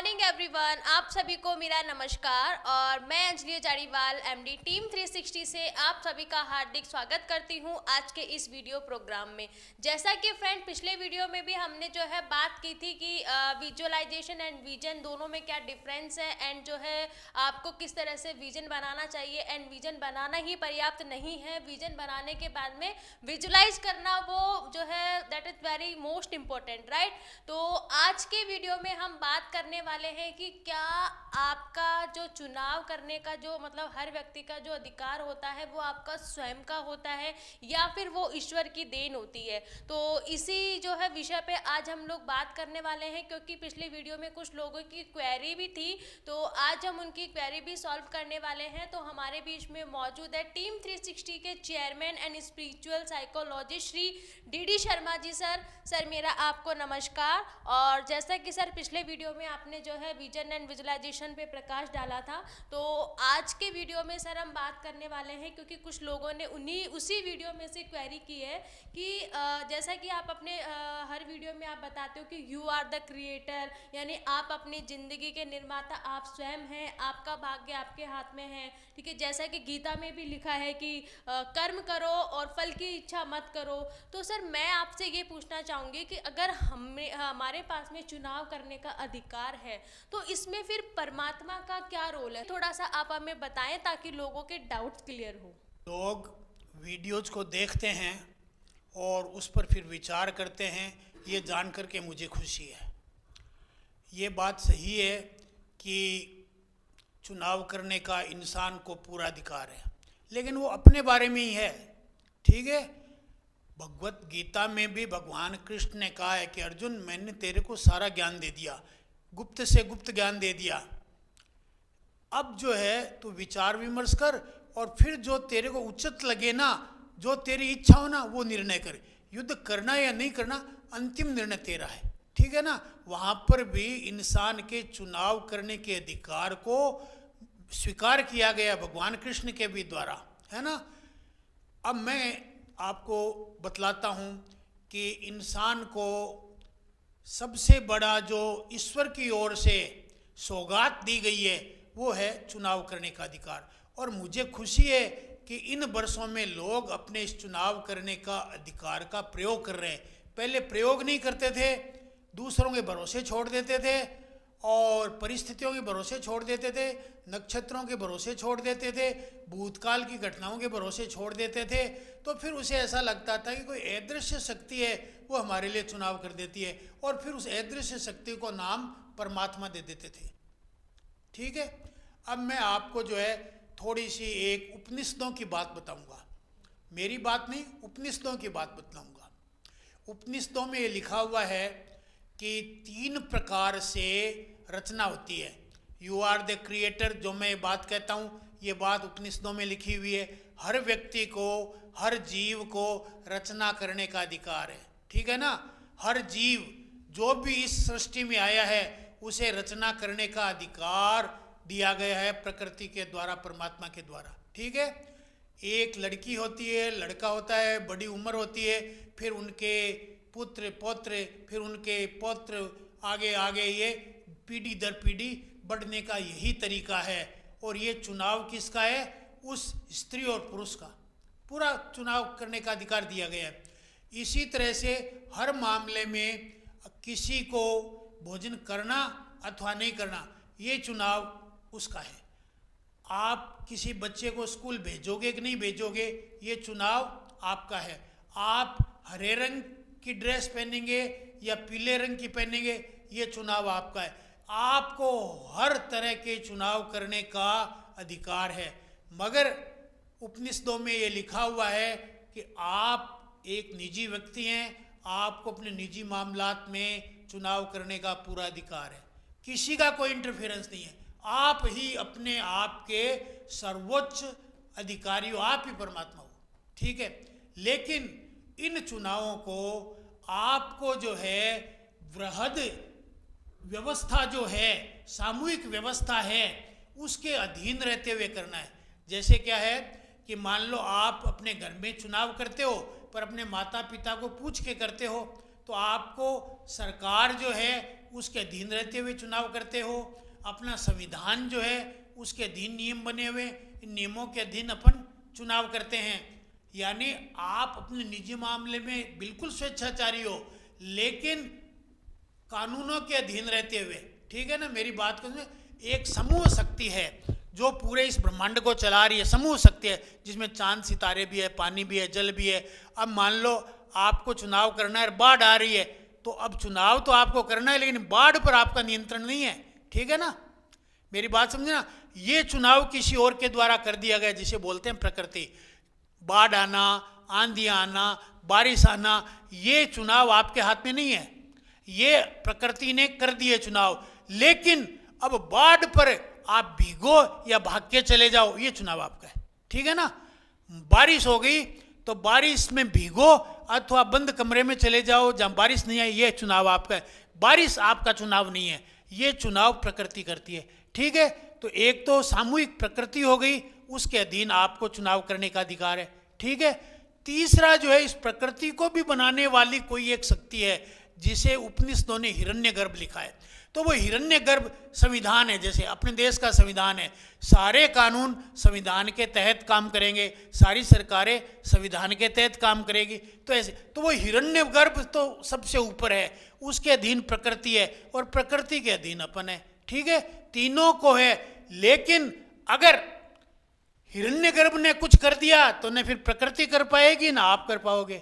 Morning everyone, आप सभी को मेरा नमस्कार। और मैं अंजलि जाड़ीवाल एमडी टीम 360 से आप सभी का हार्दिक स्वागत करती हूं आज के इस वीडियो प्रोग्राम में। जैसा कि फ्रेंड पिछले वीडियो में भी हमने जो है बात की थी कि विजुअलाइजेशन एंड विजन दोनों में क्या डिफरेंस है एंड जो है आपको किस तरह से विजन बनाना चाहिए एंड विजन बनाना ही पर्याप्त नहीं है, विजन बनाने के बाद में विजुलाइज करना वो जो है that is very most important, right. तो आज के वीडियो में हम बात करने वाले हैं कि क्या आपका जो चुनाव करने का जो मतलब हर व्यक्ति का जो अधिकार होता है वो आपका स्वयं का होता है या फिर वो ईश्वर की देन होती है। तो इसी जो है विषय पे आज हम लोग बात करने वाले हैं, क्योंकि पिछली वीडियो में कुछ लोगों की क्वेरी भी थी, तो आज हम उनकी क्वेरी भी सॉल्व करने वाले हैं। तो हमारे बीच में मौजूद है टीम 360 के chairman and spiritual psychologist Shri D Sharma ji. Sir मेरा आपको नमस्कार। और जैसा कि सर पिछले वीडियो में आपने जो है विजन एंड विजुलाइजेशन पे प्रकाश डाला था, तो आज के वीडियो में सर हम बात करने वाले हैं, क्योंकि कुछ लोगों ने उसी वीडियो में से क्वेरी की है कि जैसा कि आप अपने हर वीडियो में आप बताते हो कि यू आर द क्रिएटर, यानी आप अपनी ज़िंदगी के निर्माता आप स्वयं हैं, आपका भाग्य आपके हाथ में है, ठीक है। जैसा कि गीता में भी लिखा है कि कर्म करो और फल की इच्छा मत करो। तो सर मैं आपसे ये पूछना चाहूँगी कि अगर हमारे पास में चुनाव करने का अधिकार है तो इसमें फिर परमात्मा का क्या रोल है, थोड़ा सा आप हमें बताएं ताकि लोगों के डाउट्स क्लियर हो। लोग वीडियोज को देखते हैं और उस पर फिर विचार करते हैं, ये जान कर के मुझे खुशी है। ये बात सही है कि चुनाव करने का इंसान को पूरा अधिकार है, लेकिन वो अपने बारे में ही है, ठीक है। भगवत गीता में भी भगवान कृष्ण ने कहा है कि अर्जुन मैंने तेरे को सारा ज्ञान दे दिया, गुप्त से गुप्त ज्ञान दे दिया। अब जो है तू विचार विमर्श कर और फिर जो तेरे को उचित लगे ना, जो तेरी इच्छा हो ना, वो निर्णय कर। युद्ध करना या नहीं करना अंतिम निर्णय तेरा है, ठीक है ना। वहाँ पर भी इंसान के चुनाव करने के अधिकार को स्वीकार किया गया भगवान कृष्ण के भी द्वारा, है ना। अब मैं आपको बतलाता हूँ कि इंसान को सबसे बड़ा जो ईश्वर की ओर से सौगात दी गई है वो है चुनाव करने का अधिकार। और मुझे खुशी है कि इन वर्षों में लोग अपने इस चुनाव करने का अधिकार का प्रयोग कर रहे हैं। पहले प्रयोग नहीं करते थे, दूसरों के भरोसे छोड़ देते थे और परिस्थितियों के भरोसे छोड़ देते थे, नक्षत्रों के भरोसे छोड़ देते थे, भूतकाल की घटनाओं के भरोसे छोड़ देते थे। तो फिर उसे ऐसा लगता था कि कोई अदृश्य शक्ति है वो हमारे लिए चुनाव कर देती है, और फिर उस अदृश्य शक्ति को नाम परमात्मा दे देते थे, ठीक है। अब मैं आपको जो है थोड़ी सी एक उपनिषदों की बात बताऊंगा, मेरी बात नहीं, उपनिषदों की बात बतलाऊंगा। उपनिषदों में ये लिखा हुआ है कि 3 प्रकार से रचना होती है। यू आर द क्रिएटर, जो मैं बात कहता हूँ ये बात उपनिषदों में लिखी हुई है। हर व्यक्ति को, हर जीव को रचना करने का अधिकार है, ठीक है ना। हर जीव जो भी इस सृष्टि में आया है उसे रचना करने का अधिकार दिया गया है प्रकृति के द्वारा, परमात्मा के द्वारा, ठीक है। एक लड़की होती है, लड़का होता है, बड़ी उम्र होती है, फिर उनके पुत्र पौत्र, फिर उनके पौत्र, आगे आगे ये पीढ़ी दर पीढ़ी बढ़ने का यही तरीका है। और ये चुनाव किसका है? उस स्त्री और पुरुष का पूरा चुनाव करने का अधिकार दिया गया है। इसी तरह से हर मामले में किसी को भोजन करना अथवा नहीं करना ये चुनाव उसका है। आप किसी बच्चे को स्कूल भेजोगे कि नहीं भेजोगे ये चुनाव आपका है। आप हरे रंग की ड्रेस पहनेंगे या पीले रंग की पहनेंगे ये चुनाव आपका है। आपको हर तरह के चुनाव करने का अधिकार है, मगर उपनिषदों में ये लिखा हुआ है कि आप एक निजी व्यक्ति हैं, आपको अपने निजी मामलात में चुनाव करने का पूरा अधिकार है। किसी का कोई इंटरफेरेंस नहीं है, आप ही अपने आप के सर्वोच्च अधिकारी हो, आप ही परमात्मा हो, ठीक है। लेकिन इन चुनावों को आपको जो है वृहद व्यवस्था जो है, सामूहिक व्यवस्था है, उसके अधीन रहते हुए करना है। जैसे क्या है कि मान लो आप अपने घर में चुनाव करते हो पर अपने माता पिता को पूछ के करते हो, तो आपको सरकार जो है उसके अधीन रहते हुए चुनाव करते हो। अपना संविधान जो है उसके अधीन नियम बने हुए, इन नियमों के अधीन अपन चुनाव करते हैं। यानी आप अपने निजी मामले में बिल्कुल स्वेच्छाचारी हो, लेकिन कानूनों के अधीन रहते हुए, ठीक है ना, मेरी बात को समझो। एक समूह शक्ति है जो पूरे इस ब्रह्मांड को चला रही है, समूह शक्ति है जिसमें चांद सितारे भी है, पानी भी है, जल भी है। अब मान लो आपको चुनाव करना है, बाढ़ आ रही है, तो अब चुनाव तो आपको करना है, लेकिन बाढ़ पर आपका नियंत्रण नहीं है, ठीक है ना, मेरी बात समझे ना। ये चुनाव किसी और के द्वारा कर दिया गया, जिसे बोलते हैं प्रकृति। बाढ़ आना, आंधी आना, बारिश आना, ये चुनाव आपके हाथ में नहीं है, ये प्रकृति ने कर दिए चुनाव। लेकिन अब बाढ़ पर आप भीगो या भाग के चले जाओ, ये चुनाव आपका है, ठीक है ना। बारिश हो गई तो बारिश में भीगो अथवा बंद कमरे में चले जाओ जहां बारिश नहीं आई, ये चुनाव आपका है। बारिश आपका चुनाव नहीं है, ये चुनाव प्रकृति करती है, ठीक है। तो एक तो सामूहिक प्रकृति हो गई, उसके अधीन आपको चुनाव करने का अधिकार है, ठीक है। तीसरा जो है, इस प्रकृति को भी बनाने वाली कोई एक शक्ति है जिसे उपनिषदों ने हिरण्यगर्भ लिखा है। तो वो हिरण्यगर्भ संविधान है, जैसे अपने देश का संविधान है, सारे कानून संविधान के तहत काम करेंगे, सारी सरकारें संविधान के तहत काम करेगी। तो ऐसे तो वो हिरण्यगर्भ तो सबसे ऊपर है, उसके अधीन प्रकृति है और प्रकृति के अधीन अपन है, ठीक है। तीनों को है, लेकिन अगर हिरण्यगर्भ ने कुछ कर दिया तो न फिर प्रकृति कर पाएगी ना आप कर पाओगे।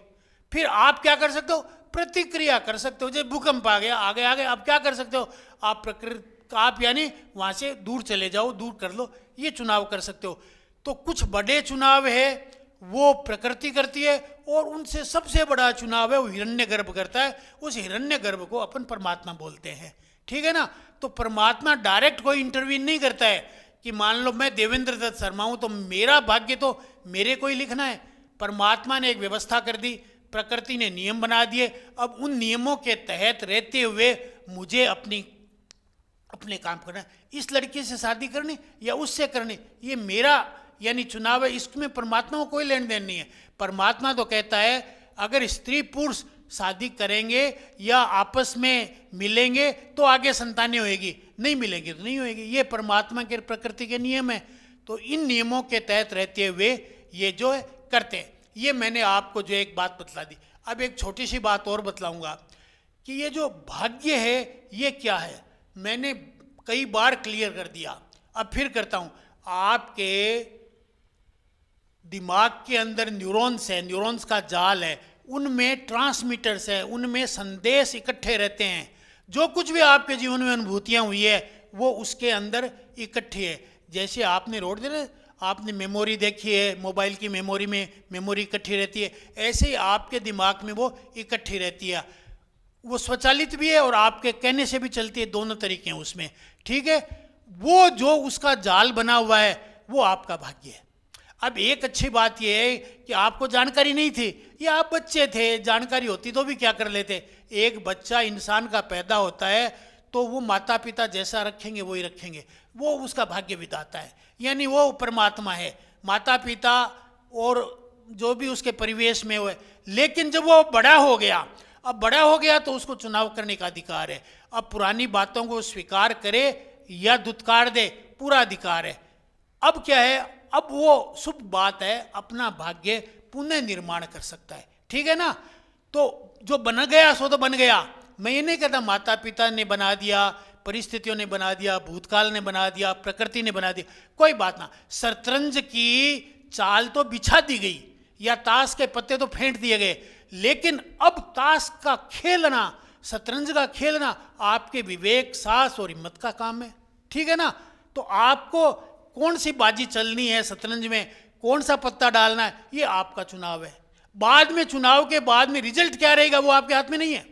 फिर आप क्या कर सकते हो, प्रतिक्रिया कर सकते हो। जब भूकंप आ गया, आगे आप क्या कर सकते हो, आप प्रकृति आप यानी वहां से दूर चले जाओ, दूर कर लो, ये चुनाव कर सकते हो। तो कुछ बड़े चुनाव है वो प्रकृति करती है, और उनसे सबसे बड़ा चुनाव है वो हिरण्यगर्भ करता है। उस हिरण्यगर्भ को अपन परमात्मा बोलते हैं, ठीक है ना। तो परमात्मा डायरेक्ट कोई इंटरवीन नहीं करता है कि मान लो मैं देवेंद्र दत्त शर्मा हूं तो मेरा भाग्य तो मेरे को ही लिखना है। परमात्मा ने एक व्यवस्था कर दी, प्रकृति ने नियम बना दिए, अब उन नियमों के तहत रहते हुए मुझे अपने काम करना है। इस लड़की से शादी करनी या उससे करनी, ये मेरा यानी चुनाव है, इसमें परमात्मा को कोई लेन देन नहीं है। परमात्मा तो कहता है अगर स्त्री पुरुष शादी करेंगे या आपस में मिलेंगे तो आगे संतानें होएगी, नहीं मिलेंगी तो नहीं होएगी, ये परमात्मा के प्रकृति के नियम है। तो इन नियमों के तहत रहते हुए ये जो है करते हैं। ये मैंने आपको जो एक बात बतला दी। अब एक छोटी सी बात और बतलाऊंगा कि ये जो भाग्य है ये क्या है, मैंने कई बार क्लियर कर दिया, अब फिर करता हूं। आपके दिमाग के अंदर न्यूरॉन्स है, न्यूरॉन्स का जाल है, उनमें ट्रांसमीटर्स है, उनमें संदेश इकट्ठे रहते हैं। जो कुछ भी आपके जीवन में अनुभूतियां हुई है वो उसके अंदर इकट्ठी है। जैसे आपने रोड दे, आपने मेमोरी देखी है, मोबाइल की मेमोरी में मेमोरी इकट्ठी रहती है, ऐसे ही आपके दिमाग में वो इकट्ठी रहती है। वो स्वचालित भी है और आपके कहने से भी चलती है, दोनों तरीके हैं उसमें, ठीक है। वो जो उसका जाल बना हुआ है वो आपका भाग्य है। अब एक अच्छी बात यह है कि आपको जानकारी नहीं थी या आप बच्चे थे, जानकारी होती तो भी क्या कर लेते। एक बच्चा इंसान का पैदा होता है तो वो माता पिता जैसा रखेंगे वही रखेंगे, वो उसका भाग्य विधाता है, यानी वो परमात्मा है, माता पिता और जो भी उसके परिवेश में हुए। लेकिन जब वो बड़ा हो गया, अब बड़ा हो गया तो उसको चुनाव करने का अधिकार है। अब पुरानी बातों को स्वीकार करे या दुत्कार दे, पूरा अधिकार है। अब क्या है, अब वो शुभ बात है, अपना भाग्य पुनः निर्माण कर सकता है, ठीक है ना। तो जो बन गया सो तो बन गया। मैं ये नहीं कहता माता पिता ने बना दिया, परिस्थितियों ने बना दिया, भूतकाल ने बना दिया, प्रकृति ने बना दिया, कोई बात ना। शतरंज की चाल तो बिछा दी गई या ताश के पत्ते तो फेंट दिए गए, लेकिन अब ताश का खेलना, शतरंज का खेलना आपके विवेक, साहस और हिम्मत का काम है, ठीक है ना। तो आपको कौन सी बाजी चलनी है शतरंज में, कौन सा पत्ता डालना है, ये आपका चुनाव है। बाद में, चुनाव के बाद में रिजल्ट क्या रहेगा वो आपके हाथ में नहीं है।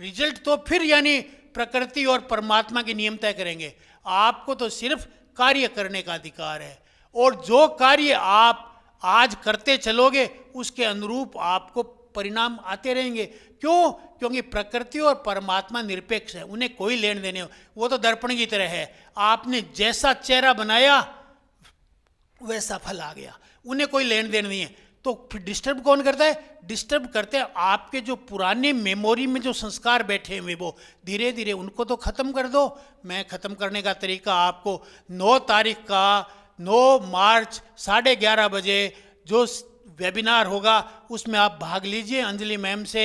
रिजल्ट तो फिर यानी प्रकृति और परमात्मा के नियम तय करेंगे। आपको तो सिर्फ कार्य करने का अधिकार है, और जो कार्य आप आज करते चलोगे उसके अनुरूप आपको परिणाम आते रहेंगे। क्यों? क्योंकि प्रकृति और परमात्मा निरपेक्ष है, उन्हें कोई लेन देने, वो तो दर्पण की तरह है। आपने जैसा चेहरा बनाया वैसा फल आ गया, उन्हें कोई लेन देन नहीं है। तो फिर डिस्टर्ब कौन करता है? डिस्टर्ब करते हैं आपके जो पुराने मेमोरी में जो संस्कार बैठे हुए, वो धीरे धीरे उनको तो ख़त्म कर दो। मैं ख़त्म करने का तरीका आपको 9 तारीख का 9 मार्च 11:30 बजे जो वेबिनार होगा उसमें आप भाग लीजिए। अंजलि मैम से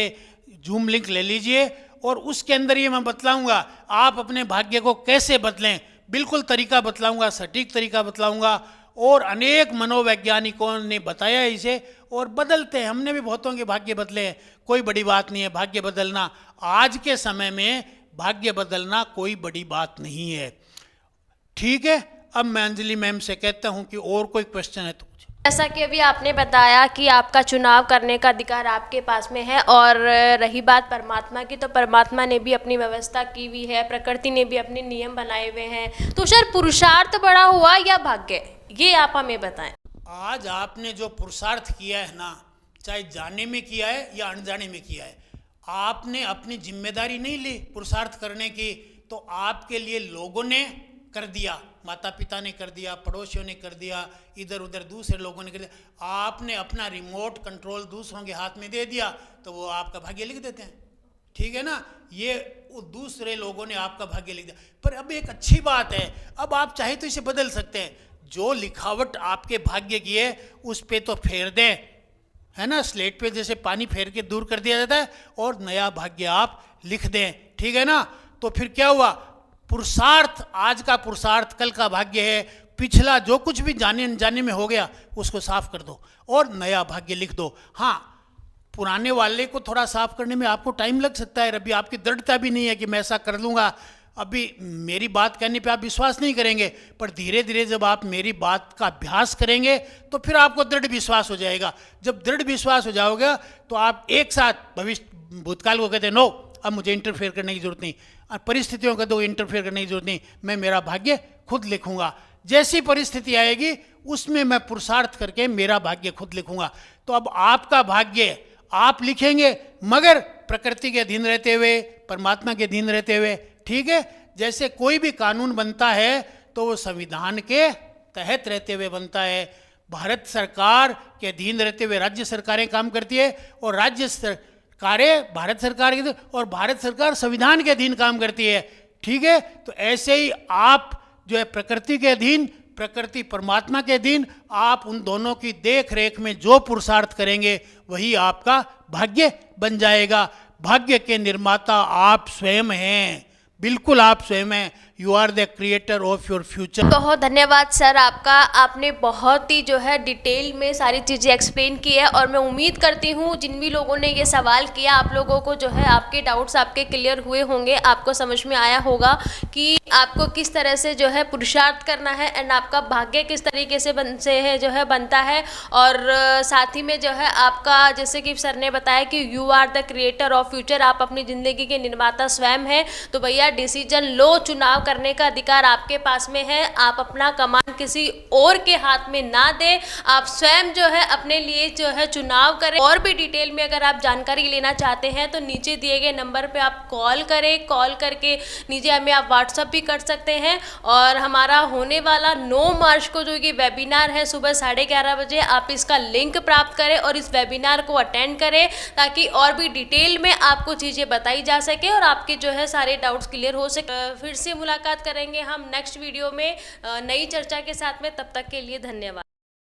जूम लिंक ले लीजिए और उसके अंदर ये मैं बतलाऊंगा आप अपने भाग्य को कैसे बदलें। बिल्कुल तरीका बतलाऊंगा, सटीक तरीका बतलाऊंगा, और अनेक मनोवैज्ञानिकों ने बताया इसे और बदलते हैं। हमने भी बहुतों के भाग्य बदले हैं, कोई बड़ी बात नहीं है भाग्य बदलना। आज के समय में भाग्य बदलना कोई बड़ी बात नहीं है। ठीक है, अब मैं अंजलि मैम से कहता हूं कि और कोई क्वेश्चन है तो पूछे। जैसा कि अभी आपने बताया कि आपका चुनाव करने का अधिकार आपके पास में है, और रही बात परमात्मा की, तो परमात्मा ने भी अपनी व्यवस्था की हुई है, प्रकृति ने भी अपने नियम बनाए हुए हैं। तो सर, पुरुषार्थ बड़ा हुआ या भाग्य, ये आप हमें बताएं। आज आपने जो पुरुषार्थ किया है ना, चाहे जाने में किया है या अनजाने में किया है, आपने अपनी जिम्मेदारी नहीं ली पुरुषार्थ करने की, तो आपके लिए लोगों ने कर दिया, माता पिता ने कर दिया, पड़ोसियों ने कर दिया, इधर उधर दूसरे लोगों ने कर दिया। आपने अपना रिमोट कंट्रोल दूसरों के हाथ में दे दिया तो वो आपका भाग्य लिख देते हैं। ठीक है ना, ये दूसरे लोगों ने आपका भाग्य लिख दिया। पर अब एक अच्छी बात है, अब आप चाहे तो इसे बदल सकते हैं। जो लिखावट आपके भाग्य की है उस पे तो फेर दें, है ना, स्लेट पे जैसे पानी फेर के दूर कर दिया जाता है, और नया भाग्य आप लिख दें। ठीक है ना, तो फिर क्या हुआ, पुरुषार्थ, आज का पुरुषार्थ कल का भाग्य है। पिछला जो कुछ भी जाने अनजाने में हो गया उसको साफ कर दो और नया भाग्य लिख दो। हाँ, पुराने वाले को थोड़ा साफ करने में आपको टाइम लग सकता है। अभी आपकी दृढ़ता भी नहीं है कि मैं ऐसा कर लूँगा। अभी मेरी बात कहने पे आप विश्वास नहीं करेंगे, पर धीरे धीरे जब आप मेरी बात का अभ्यास करेंगे तो फिर आपको दृढ़ विश्वास हो जाएगा। जब दृढ़ विश्वास हो जाओगे तो आप एक साथ भविष्य भूतकाल को कहते हैं नो, अब मुझे इंटरफेयर करने की जरूरत नहीं, और परिस्थितियों का तो इंटरफेयर करने की जरूरत नहीं, मैं मेरा भाग्य खुद लिखूंगा। जैसी परिस्थिति आएगी उसमें मैं पुरुषार्थ करके मेरा भाग्य खुद लिखूंगा। तो अब आपका भाग्य आप लिखेंगे, मगर प्रकृति के अधीन रहते हुए, परमात्मा के अधीन रहते हुए। ठीक है, जैसे कोई भी कानून बनता है तो वो संविधान के तहत रहते हुए बनता है। भारत सरकार के अधीन रहते हुए राज्य सरकारें काम करती है, और राज्य सरकारें भारत सरकार के, और भारत सरकार संविधान के अधीन काम करती है। ठीक है, तो ऐसे ही आप जो है प्रकृति के अधीन, प्रकृति परमात्मा के अधीन, आप उन दोनों की देख रेख में जो पुरुषार्थ करेंगे वही आपका भाग्य बन जाएगा। भाग्य के निर्माता आप स्वयं हैं, बिल्कुल आप स्वयं हैं। You are the creator of your future. बहुत धन्यवाद सर आपका, आपने बहुत ही जो है डिटेल में सारी चीज़ें एक्सप्लेन की है, और मैं उम्मीद करती हूँ जिन भी लोगों ने ये सवाल किया, आप लोगों को जो है आपके डाउट्स आपके क्लियर हुए होंगे, आपको समझ में आया होगा कि आपको किस तरह से जो है पुरुषार्थ करना है, एंड आपका भाग्य किस तरीके से जो है बनता है। और साथ ही में जो है आपका, जैसे कि सर ने बताया कि you are the creator of future, आप अपनी ज़िंदगी के निर्माता स्वयं हैं। तो भैया डिसीजन लो, चुनाव करने का अधिकार आपके पास में है। आप अपना कमान किसी और के हाथ में ना दें, आप स्वयं जो है अपने लिए जो है चुनाव करें। और भी डिटेल में अगर आप जानकारी लेना चाहते हैं तो नीचे दिए गए नंबर पे आप कॉल करें, कॉल करके नीचे हमें आप व्हाट्सअप भी कर सकते हैं। और हमारा होने वाला 9 मार्च को जो ये वेबिनार है सुबह 11:30 बजे, आप इसका लिंक प्राप्त करें और इस वेबिनार को अटेंड करें, ताकि और भी डिटेल में आपको चीज़ें बताई जा सके और आपके जो है सारे डाउट्स क्लियर हो सके। फिर से मुलाकात करेंगे हम नेक्स्ट वीडियो में नई चर्चा के साथ में। तब तक के लिए धन्यवाद।